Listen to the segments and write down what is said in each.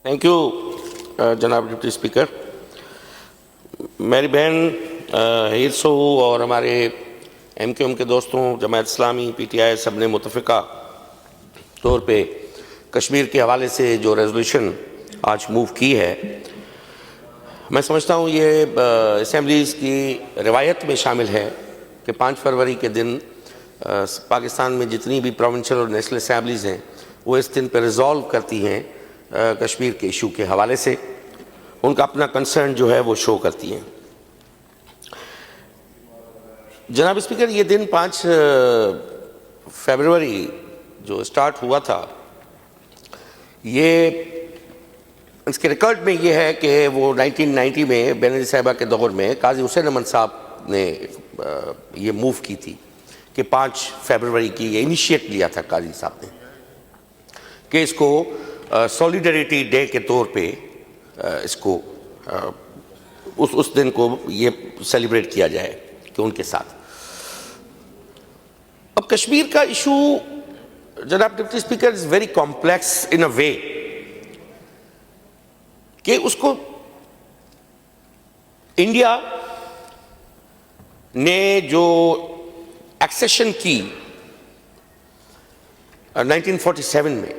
Thank you जनाब deputy speaker. मेरी बहन हीर सोहू और हमारे MQM के दोस्तों जमात इस्लामी PTI सब ने मुतफ़िका तौर पे कश्मीर के हवाले से जो रेजोल्यूशन आज मूव की है, मैं समझता हूँ ये असम्बलीज़ की रिवायत में शामिल है कि 5 फरवरी के दिन पाकिस्तान में जितनी भी प्रोविंशियल और नेशनल असम्बलीज़ हैं वो इस दिन पर रिजॉल्व करती हैं कश्मीर के इशू के हवाले से, उनका अपना कंसर्न जो है वो शो करती हैं। जनाब स्पीकर, ये दिन 5 फरवरी जो स्टार्ट हुआ था, ये इसके रिकॉर्ड में ये है कि वो 1990 में बेनज़ीर साहिबा के दौर में काजी हुसैन अमन साहब ने ये मूव की थी कि 5 फरवरी की ये इनिशिएट लिया था काजी साहब ने कि इसको सॉलिडरिटी डे के तौर पे इसको उस दिन को ये सेलिब्रेट किया जाए कि उनके साथ। अब कश्मीर का इशू जनाब deputy speaker is very complex in a way कि उसको इंडिया ने जो एक्सेशन की 1947 में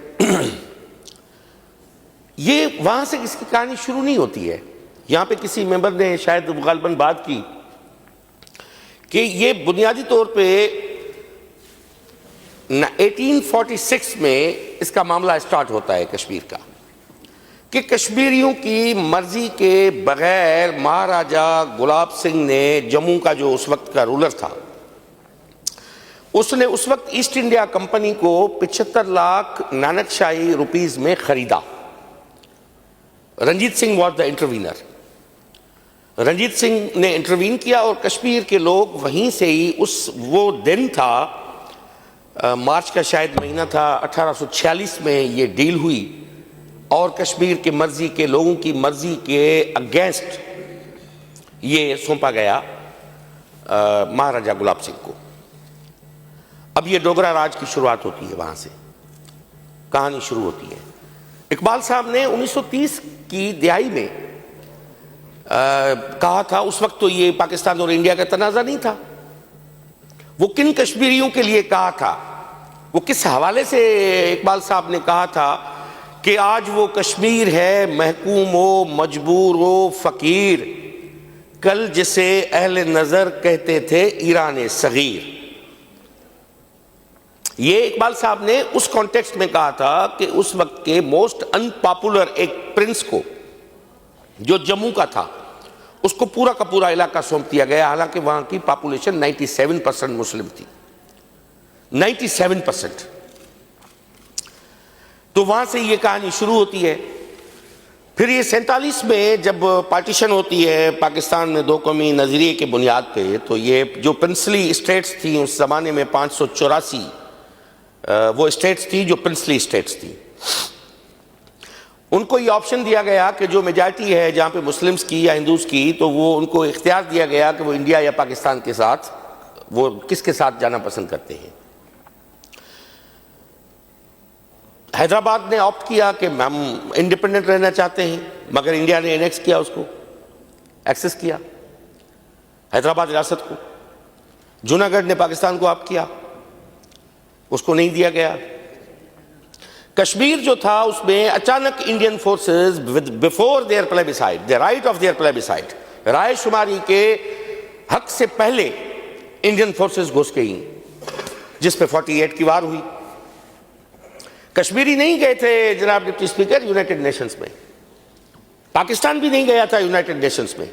ये वहां से इसकी कहानी शुरू नहीं होती है। यहां पे किसी मेंबर ने शायद गालिबन बात की कि ये बुनियादी तौर पे 1846 में इसका मामला स्टार्ट होता है कश्मीर का कि कश्मीरियों की मर्जी के बगैर महाराजा गुलाब सिंह ने जम्मू का जो उस वक्त का रूलर था उसने उस वक्त ईस्ट इंडिया कंपनी को 75 लाख नानकशाही रुपीस में खरीदा। Ranjit Singh was the intervener. Ranjit Singh ने इंटरवीन किया और कश्मीर के लोग वहीं से ही वो दिन था मार्च का शायद महीना था 1846 में ये डील हुई और कश्मीर के मर्जी के लोगों की मर्जी के अगेंस्ट ये सौंपा गया महाराजा गुलाब सिंह को। अब ये डोगरा राज की शुरुआत होती है, वहां से कहानी शुरू होती है। इकबाल साहब ने 1930 की दिहाई में कहा था, उस वक्त तो ये पाकिस्तान और इंडिया का तनाज़ा नहीं था, वो किन कश्मीरियों के लिए कहा था, वो किस हवाले से इकबाल साहब ने कहा था कि आज वो कश्मीर है महकूम हो मजबूर हो फकीर, कल जिसे अहले नजर कहते थे ईरान सगीर। ये इकबाल साहब ने उस कॉन्टेक्स्ट में कहा था कि उस वक्त के मोस्ट अनपॉपुलर एक प्रिंस को जो जम्मू का था उसको पूरा का पूरा इलाका सौंप दिया गया, हालांकि वहां की पॉपुलेशन 97% मुस्लिम थी, 97%। तो वहां से ये कहानी शुरू होती है। फिर ये 47 में जब पार्टीशन होती है पाकिस्तान में दो कौमी नजरिए के बुनियाद पे, तो ये जो प्रिंसली स्टेट्स थी उस जमाने में 584 वो स्टेट्स थी जो प्रिंसली स्टेट्स थी, उनको ये ऑप्शन दिया गया कि जो मेजॉरिटी है जहां पे मुस्लिम्स की या हिंदूज की, तो वो उनको इख्तियार दिया गया कि वो इंडिया या पाकिस्तान के साथ वो किसके साथ जाना पसंद करते हैं। हैदराबाद ने ऑप्ट किया कि हम इंडिपेंडेंट रहना चाहते हैं, मगर इंडिया ने एनेक्स किया, उसको एक्सेस किया हैदराबाद रियासत को। जूनागढ़ ने पाकिस्तान को ऑप्ट किया, उसको नहीं दिया गया। कश्मीर जो था उसमें अचानक Indian forces before their plebiscite, the right of their plebiscite, राय शुमारी के हक से पहले इंडियन फोर्सेस घुस गई, जिस पे 48 की वार हुई। कश्मीरी नहीं गए थे जनाब डिप्टी स्पीकर यूनाइटेड नेशंस में, पाकिस्तान भी नहीं गया था यूनाइटेड नेशंस में।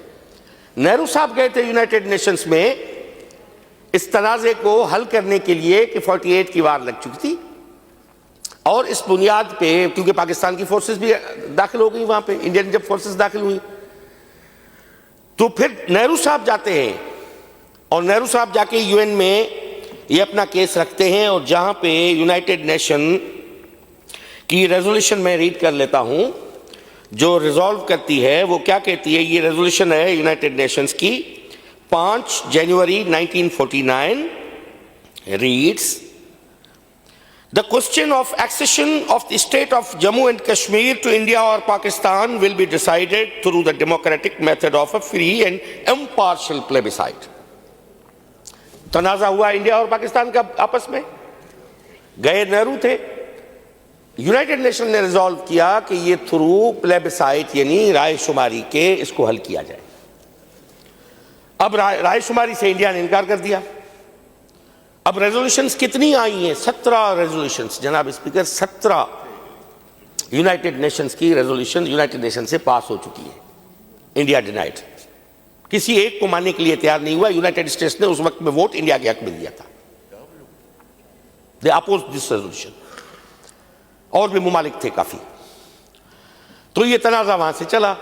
नेहरू साहब गए थे यूनाइटेड नेशंस में इस तनाज़े को हल करने के लिए कि 48 की वार लग चुकी थी, और इस बुनियाद पे क्योंकि पाकिस्तान की फोर्सेस भी दाखिल हो गई वहां पे, इंडियन जब फोर्सेस दाखिल हुई तो फिर नेहरू साहब जाते हैं और नेहरू साहब जाके UN में ये अपना केस रखते हैं, और जहां पे यूनाइटेड नेशन की रेजोल्यूशन मैं रीड कर लेता हूं जो रिजॉल्व करती है, वो क्या कहती है। ये रेजोल्यूशन है यूनाइटेड नेशंस की 5 जनवरी 1949 reads, The question of accession of the state of Jammu and Kashmir to India or Pakistan will be decided through the democratic method of a free and impartial plebiscite. तनाज़ा हुआ India और पाकिस्तान का आपस में, गए नेहरू थे, United nation ने resolve किया कि ये थ्रू प्लेबिसाइट यानी रायशुमारी के इसको हल किया जाए। अब रायशुमारी से इंडिया ने इनकार कर दिया। अब रेजोल्यूशंस कितनी आई हैं? 17 रेजोल्यूशंस जनाब स्पीकर, 17 यूनाइटेड नेशंस की रेजोल्यूशन यूनाइटेड नेशन से पास हो चुकी है। इंडिया डिनाइड, किसी एक को मानने के लिए तैयार नहीं हुआ। यूनाइटेड स्टेट्स ने उस वक्त में वोट इंडिया के हक में दिया था। दे अपोज दिस रेजोल्यूशन। और भी मुमालिक थे काफी। तो ये तनाज़ा वहां से चला।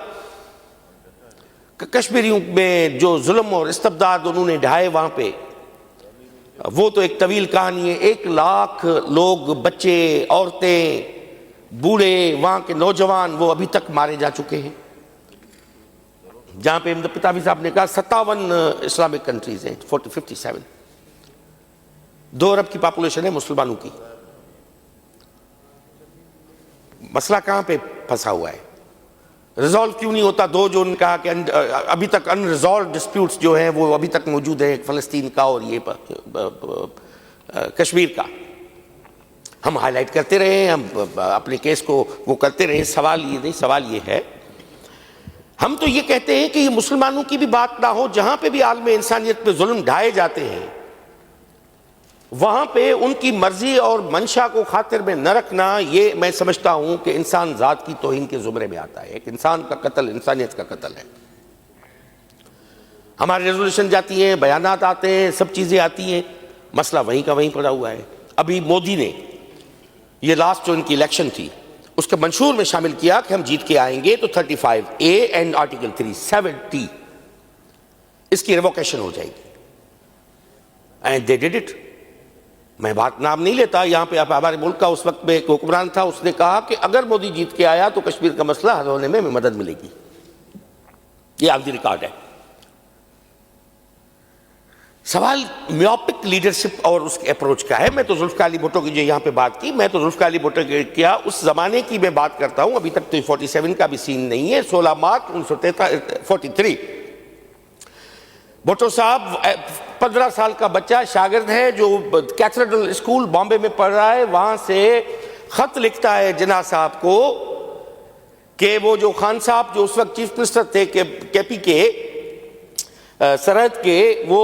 कश्मीरियों में जो जुल्म और इस्तबदाद उन्होंने ढाए वहां पे, वो तो एक तवील कहानी है। 1 लाख लोग, बच्चे, औरतें, बूढ़े, वहां के नौजवान, वो अभी तक मारे जा चुके हैं। जहां पे पितावी साहब ने कहा 57 इस्लामिक कंट्रीज हैं, 57। 2 अरब की पॉपुलेशन है मुसलमानों की। मसला कहां पे फंसा हुआ है? रिजॉल्व क्यों नहीं होता? 2 जो उन्होंने कहा कि अभी तक अनरिजॉल्व डिस्प्यूट्स जो हैं वो अभी तक मौजूद है, फ़लस्तीन का और ये कश्मीर का। हम हाईलाइट करते रहे, हम अपने केस को वो करते रहे। सवाल ये नहीं, सवाल ये है, हम तो ये कहते हैं कि ये मुसलमानों की भी बात ना हो। जहां पे भी आलम इंसानियत पे जुल्म ढाए जाते हैं वहां पे उनकी मर्जी और मंशा को खातिर में न रखना, ये मैं समझता हूं कि इंसान जात की तौहीन के जुमरे में आता है। एक इंसान का कत्ल इंसानियत का कत्ल है। हमारी रेजोल्यूशन जाती है, बयानात आते हैं, सब चीजें आती हैं, मसला वहीं का वहीं पड़ा हुआ है। अभी मोदी ने ये लास्ट जो इनकी इलेक्शन थी उसके मंशूर में शामिल किया कि हम जीत के आएंगे तो 35A एंड आर्टिकल 370 इसकी रिवोकेशन हो जाएगी। And they did it. मैं बात नाम नहीं लेता यहां पे। हमारे मुल्क का उस वक्त में एक हुक्मरान था, उसने कहा कि अगर मोदी जीत के आया तो कश्मीर का मसला हल होने में मदद मिलेगी। ये आखिरी रिकॉर्ड है। सवाल मियोपिक लीडरशिप और उसके अप्रोच का है। मैं तो जुल्फ़िकार अली भुट्टो की जो यहां पे बात की, मैं तो जुल्फ़िकार अली भुट्टो की क्या उस जमाने की मैं बात करता हूं। अभी तक तो 47 का भी सीन नहीं है। 16 मार्च 1943 भुट्टो साहब 15 साल का बच्चा शागिर्द है जो कैथेड्रल स्कूल बॉम्बे में पढ़ रहा है। वहां से खत लिखता है जिन्ना साहब को कि वो जो खान साहब जो उस वक्त चीफ मिनिस्टर थे केपी के सरहद के, वो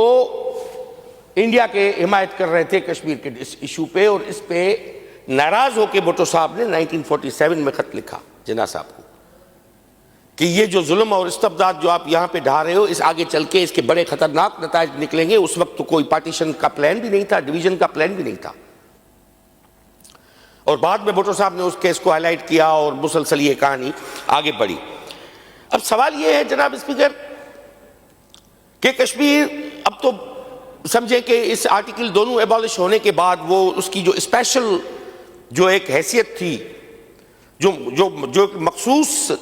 इंडिया के हिमायत कर रहे थे कश्मीर के इस इशू पे। और इस पे नाराज होकर भुट्टो साहब ने 1947 में खत लिखा जिन्ना साहब को कि ये जो जुल्म और इस्तबदाद जो आप यहां पे ढा रहे हो, इस आगे चल के इसके बड़े खतरनाक नताइज निकलेंगे। उस वक्त तो कोई पार्टीशन का प्लान भी नहीं था, डिवीजन का प्लान भी नहीं था। और बाद में भुट्टो साहब ने उस केस को हाईलाइट किया और मुसलसल ये कहानी आगे बढ़ी। अब सवाल ये है जनाब स्पीकर कि कश्मीर अब तो समझे कि इस आर्टिकल दोनों एबॉलिश होने के बाद वो उसकी जो स्पेशल जो एक हैसियत थी, जो मखसूस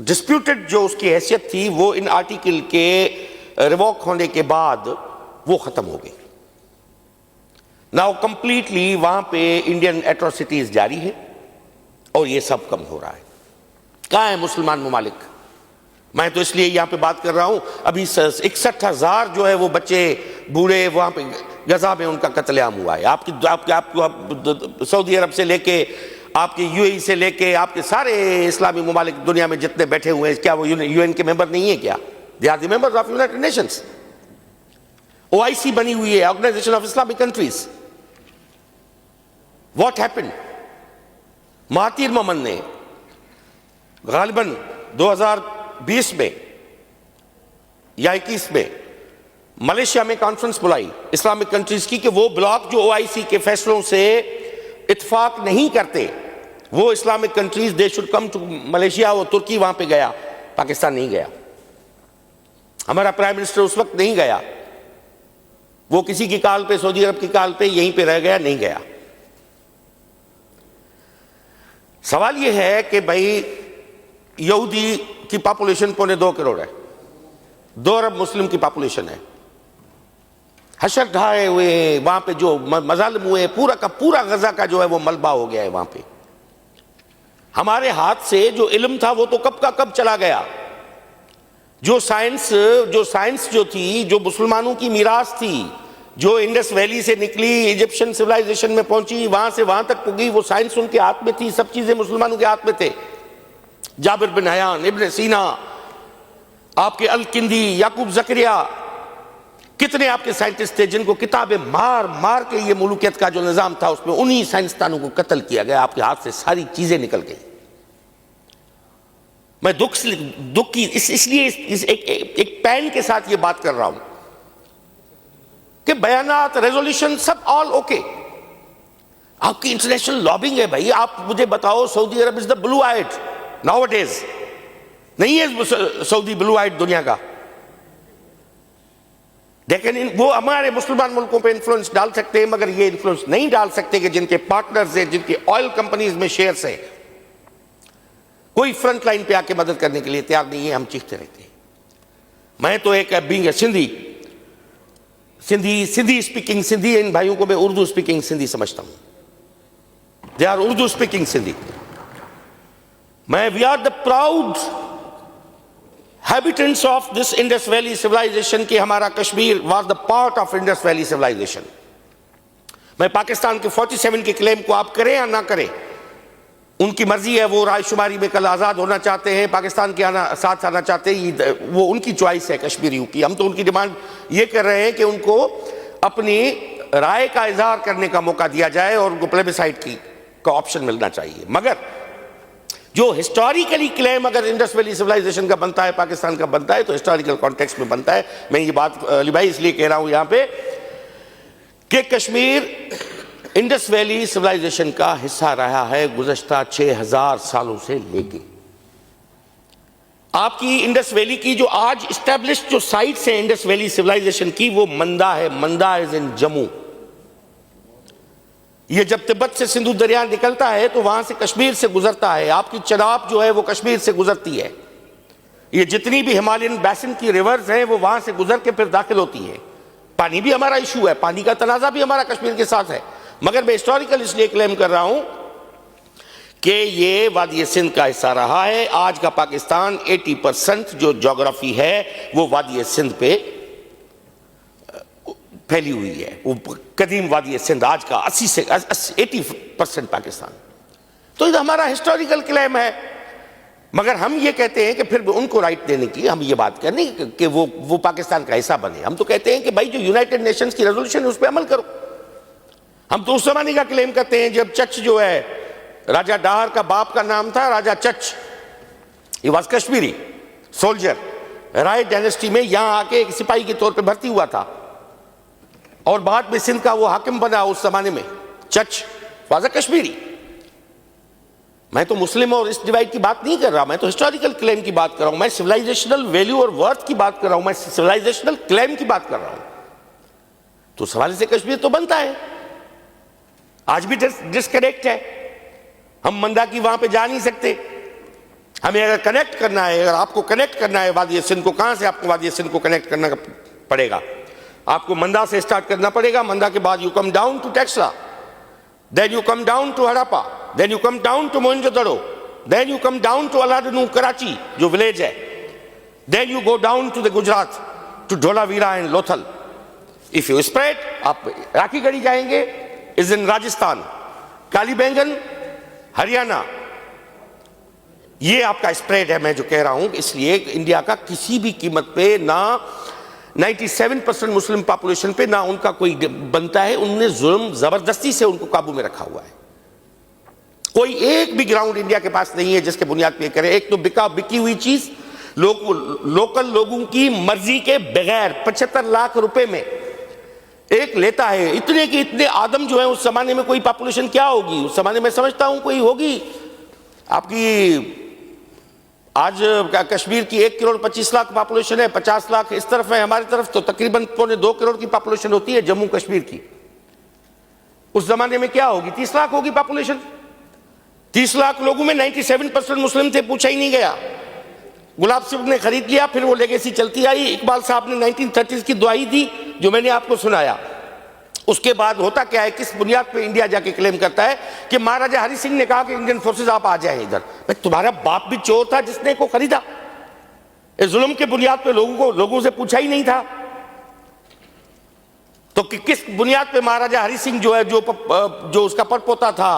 डिस्प्यूटेड जो उसकी हैसियत थी, वो इन आर्टिकल के रिवॉक होने के बाद वो खत्म हो गई। नाउ कंप्लीटली वहां पे इंडियन एट्रोसिटीज जारी है और ये सब कम हो रहा है। कहां है मुसलमान मुमालिक? मैं तो इसलिए यहां पे बात कर रहा हूं। अभी 61,000 जो है वो बच्चे बूढ़े वहां पे गजा में उनका कत्लेआम हुआ है। आपको सऊदी अरब से लेके आपके यूएई से लेके आपके सारे इस्लामी मुमालिक दुनिया में जितने बैठे हुए हैं, क्या वो यूएन के मेंबर नहीं है? क्या they are the members of United Nations. OIC बनी हुई है, organisation of Islamic countries. What happened? Mahathir Mohamad ने गालिबन 2020 में या 21 में मलेशिया में कॉन्फ्रेंस बुलाई इस्लामिक कंट्रीज की कि वो ब्लॉक जो ओआईसी के फैसलों से इत्तेफाक नहीं करते, वो Islamic countries they should come to Malaysia. वो तुर्की वहां पे गया, पाकिस्तान नहीं गया। हमारा प्राइम मिनिस्टर उस वक्त नहीं गया, वो किसी की काल पे, सऊदी अरब की काल पे यहीं पे रह गया, नहीं गया। सवाल ये है कि भाई यहूदी की पॉपुलेशन 2.25 करोड़ है, 2 अरब मुस्लिम की पॉपुलेशन है। हशर ढाए हुए, वहां पे जो मजालिम हुए, पूरा का पूरा गजा का जो है वो मलबा हो गया है वहां पे। हमारे हाथ से जो इल्म था वो तो कब का कब चला गया। जो साइंस जो थी, जो मुसलमानों की मीरास थी, जो इंडस वैली से निकली, इजिप्शियन सिविलाइजेशन में पहुंची, वहां से वहां तक पुगी, वो साइंस उनके हाथ में थी, सब चीजें मुसलमानों के हाथ में थे। जाबिर बिन हयान, इब्न सीना, आपके अल किंदी, याकूब जकरिया, कितने आपके साइंटिस्ट थे जिनको किताबें मार मार के ये मुल्कियत का जो निजाम था उसमें उन्हीं साइंसदानों को कत्ल किया गया। आपके हाथ से सारी चीजें निकल गई। मैं दुख की इसलिए एक पैन के साथ ये बात कर रहा हूं कि बयानात, रेजोल्यूशन सब ऑल ओके। आपकी इंटरनेशनल लॉबिंग है भाई। आप मुझे बताओ, Saudi Arab is the blue right nowadays, नहीं है सऊदी ब्लू आइट दुनिया का, लेकिन वो हमारे मुसलमान मुल्कों पे इन्फ्लुएंस डाल सकते हैं, मगर ये इन्फ्लुएंस नहीं डाल सकते कि जिनके पार्टनर्स हैं, जिनके ऑयल कंपनीज में शेयर्स हैं, कोई फ्रंट लाइन पे आके मदद करने के लिए तैयार नहीं है। हम चीखते रहते हैं। मैं तो एक बीइंग सिंधी स्पीकिंग सिंधी, इन भाइयों को मैं उर्दू स्पीकिंग सिंधी समझता हूं। They are Urdu speaking Sindhi. We are the proud habitants of this Indus valley civilisation की हमारा Kashmir was the part of Indus valley civilisation. मैं पाकिस्तान के 47 के क्लेम को आप करें या ना करें, उनकी मर्जी है। वो रायशुमारी में कल आज़ाद होना चाहते हैं, पाकिस्तान के साथ आना चाहते हैं, वो उनकी चॉइस है कश्मीरियों की। हम तो उनकी डिमांड ये कर रहे हैं कि उनको अपनी राय का इजहार करने का मौका दिया जाए और उनको प्लेबिसाइड का ऑप्शन मिलना चाहिए। मगर जो हिस्टोरिकली क्लेम अगर इंडस वैली सिविलाइजेशन का बनता है, पाकिस्तान का बनता है, तो हिस्टोरिकल कॉन्टेक्स्ट में बनता है। मैं ये बात अली भाई इसलिए कह रहा हूं यहां पे कि कश्मीर इंडस वैली सिविलाइजेशन का हिस्सा रहा है गुज़श्ता 6000 सालों से लेके। आपकी इंडस वैली की जो आज इस्टेब्लिश्ड जो साइट्स हैं इंडस वैली सिविलाइजेशन की, वो मंदा है। मंदा इज इन जम्मू। ये जब तिब्बत से सिंधु दरिया निकलता है तो वहां से कश्मीर से गुजरता है। आपकी चनाब जो है वो कश्मीर से गुजरती है। ये जितनी भी हिमालयन बेसिन की रिवर्स हैं वो वहां से गुजर के फिर दाखिल होती है। पानी भी हमारा इशू है, पानी का तनाजा भी हमारा कश्मीर के साथ है। मगर मैं हिस्टोरिकल इसलिए क्लेम कर रहा हूं कि ये वादी सिंध का हिस्सा रहा है। आज का पाकिस्तान 80% जो ज्योग्राफी है वो वादी सिंध पे फैली हुई है। वो कदीम वादी सिंध आज का 80% पाकिस्तान। तो ये हमारा हिस्टोरिकल क्लेम है। मगर हम ये कहते हैं कि फिर उनको राइट देने की हम ये बात करनी कि वो पाकिस्तान का हिस्सा बने। हम तो कहते हैं कि भाई जो यूनाइटेड नेशंस की रेजोल्यूशन है उस पर अमल करो। हम तो उस जमाने का क्लेम करते हैं जब चच जो है, राजा डाहर का बाप का नाम था राजा चच। ये was Kashmiri soldier, Rai dynasty में यहां आके एक सिपाही के तौर पे भर्ती हुआ था और बाद में सिंध का वो हाकिम बना उस जमाने में। चच वाज कश्मीरी। मैं तो मुस्लिम और इस डिवाइड की बात नहीं कर रहा, मैं तो हिस्टोरिकल क्लेम की बात कर रहा हूं। मैं सिविलाइजेशनल वैल्यू और वर्थ की बात कर रहा हूं, मैं सिविलाइजेशनल क्लेम की बात कर रहा हूं। तो सवाल से कश्मीर तो बनता है, आज भी डिस्कनेक्ट है। हम मंदा की वहां पे जा नहीं सकते। हमें अगर कनेक्ट करना है, अगर आपको कनेक्ट करना है वादी सिंध को, कहां से आपको वादी सिंध को कनेक्ट करना पड़ेगा? आपको मंदा से स्टार्ट करना पड़ेगा। मंदा के बाद you come down to Taxila, then you come down to Harappa, then you come down to Mohenjodaro, then you come down to Allahdino Karachi जो विलेज है, then you go down to the Gujarat to Dholavira and Lothal. If you spread, आप राखीगढ़ी जाएंगे is in Rajasthan, Kalibangan Haryana, ये आपका spread है। मैं जो कह रहा हूं इसलिए इंडिया का किसी भी कीमत पे ना 97% मुस्लिम पॉपुलेशन पे ना उनका कोई बनता है। उनने जुल्म जबरदस्ती से उनको काबू में रखा हुआ है। कोई एक भी ग्राउंड इंडिया के पास नहीं है जिसके बुनियाद पे करे। एक तो बिकी हुई चीज लोकल लोगों की मर्जी के बगैर 75 लाख रुपए में एक लेता है। इतने के इतने आदम जो है उस जमाने में कोई पॉपुलेशन क्या होगी उस जमाने में, समझता हूं कोई होगी आपकी। आज कश्मीर की 1 करोड़ 25 लाख पॉपुलेशन है, 50 लाख इस तरफ है, हमारी तरफ तो तकरीबन 2.25 करोड़ की पॉपुलेशन होती है जम्मू कश्मीर की। उस जमाने में क्या होगी? 30 लाख होगी पॉपुलेशन। 30 लाख लोगों में 97% मुस्लिम थे, पूछा ही नहीं गया। गुलाब सिंह ने खरीद लिया, फिर वो लेगेसी चलती आई। इकबाल साहब ने 1930s की दुआई दी, जो मैंने आपको सुनाया, उसके बाद होता क्या है, किस बुनियाद पे इंडिया जाके क्लेम करता है कि महाराजा हरि सिंह ने कहा कि इंडियन फोर्सेस आप आ जाएं इधर। भाई तुम्हारा बाप भी चोर था जिसने को खरीदा। इस जुल्म के बुनियाद पे लोगों से पूछा ही नहीं था। तो किस बुनियाद पे महाराजा हरि सिंह जो है, जो उसका परपोता था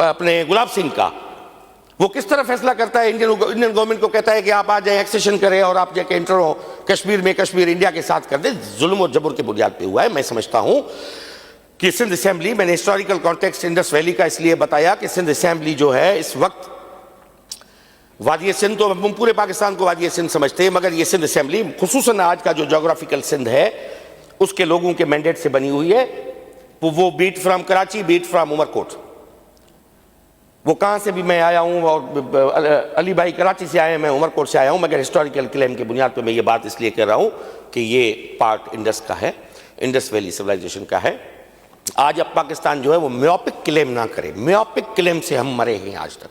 अपने गुलाब सिंह का, वो किस तरह फैसला करता है, इंडियन गवर्नमेंट को कहता है कि आप आ जाए, एक्सेशन करें और आप जाके एंटर हो कश्मीर में, कश्मीर इंडिया के साथ कर दे। जुल्म और जबर के बुनियाद पे हुआ है। मैं समझता हूं कि सिंध असेंबली, मैंने हिस्टोरिकल कॉन्टेक्स्ट इंडस वैली का इसलिए बताया कि सिंध असेंबली जो है इस वक्त, वादी सिंध तो हम पूरे पाकिस्तान को वादी सिंध समझते हैं, मगर ये सिंध असेंबली खुसूसन आज का जो जोग्राफिकल सिंध है उसके लोगों के मैंडेट से बनी हुई है। वो beat from Karachi, beat from Umarkot, वो कहां से भी मैं आया हूं, और अली भाई कराची से आए, मैं उमरकोट से आया हूं, मगर हिस्टोरिकल क्लेम के बुनियाद पे मैं ये बात इसलिए कह रहा हूं कि ये पार्ट इंडस का है, इंडस वैली सिविलाइजेशन का है। आज अब पाकिस्तान जो है वो म्योपिक क्लेम ना करे। म्योपिक क्लेम से हम मरे हैं आज तक।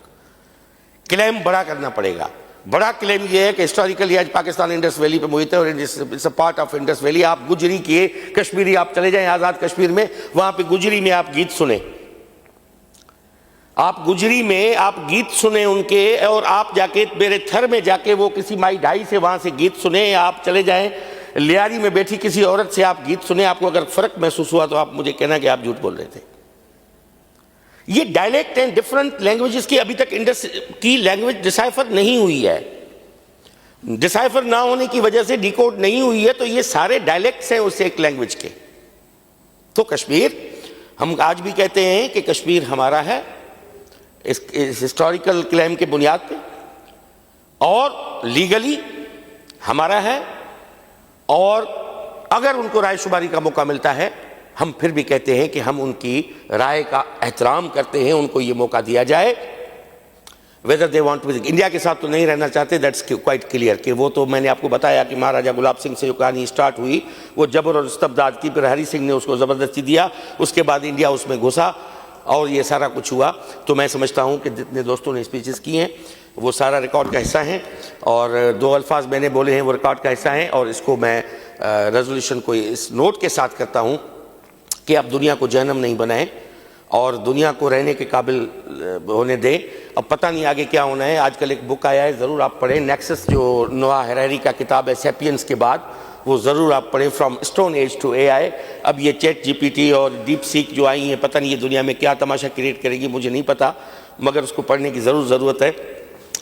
क्लेम बड़ा करना पड़ेगा। बड़ा क्लेम ये है कि हिस्टोरिकली आज पाकिस्तान इंडस वैली पे मुहित है और it's a part of Indus valley. आप गुजरी के कश्मीरी आप चले जाएं आज़ाद कश्मीर में, वहां पे गुजरी में आप गीत सुने, आप गुजरी में आप गीत सुने उनके, और आप जाके मेरे थर में जाके वो किसी माई ढाई से वहां से गीत सुने, आप चले जाएं लियारी में बैठी किसी औरत से आप गीत सुने, आपको अगर फर्क महसूस हुआ तो आप मुझे कहना कि आप झूठ बोल रहे थे। ये डायलेक्ट एंड डिफरेंट लैंग्वेजेस की अभी तक इंडस की लैंग्वेज डिसाइफर नहीं हुई है। डिसाइफर ना होने की वजह से डिकोड नहीं हुई है, तो ये सारे डायलेक्ट्स हैं उस एक लैंग्वेज के। तो कश्मीर, हम आज भी कहते हैं कि कश्मीर हमारा है इस हिस्टोरिकल क्लेम के बुनियाद पे, और लीगली हमारा है, और अगर उनको रायशुमारी का मौका मिलता है, हम फिर भी कहते हैं कि हम उनकी राय का एहतराम करते हैं, उनको ये मौका दिया जाए। Whether they want to, India के साथ तो नहीं रहना चाहते, दैट्स क्वाइट क्लियर। कि वो तो मैंने आपको बताया कि महाराजा गुलाब सिंह से जो कहानी स्टार्ट हुई वो जबर और इस्तबदाद की, फिर हरि सिंह ने उसको ज़बरदस्ती दिया, उसके बाद इंडिया उसमें घुसा और ये सारा कुछ हुआ। तो मैं समझता हूँ कि जितने दोस्तों ने स्पीचेस की हैं वो सारा रिकॉर्ड का हिस्सा हैं, और दो अल्फाज मैंने बोले हैं वो रिकॉर्ड का हिस्सा हैं, और इसको मैं रेजोल्यूशन को इस नोट के साथ करता हूँ कि आप दुनिया को जहन्नम नहीं बनाएं और दुनिया को रहने के काबिल होने दें। अब पता नहीं आगे क्या होना है। आजकल एक बुक आया है, ज़रूर आप पढ़ें, नेक्सस, जो नोआ हरारी का किताब है सैपियंस के बाद, वो ज़रूर आप पढ़ें, from stone age to AI. अब ये चैट जीपीटी और डीप सीक जो आई हैं, पता नहीं ये दुनिया में क्या तमाशा क्रिएट करेगी, मुझे नहीं पता, मगर उसको पढ़ने की ज़रूरत है।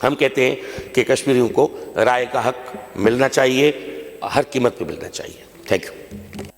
हम कहते हैं कि कश्मीरियों को राय का हक मिलना चाहिए, हर कीमत पर मिलना चाहिए। Thank you.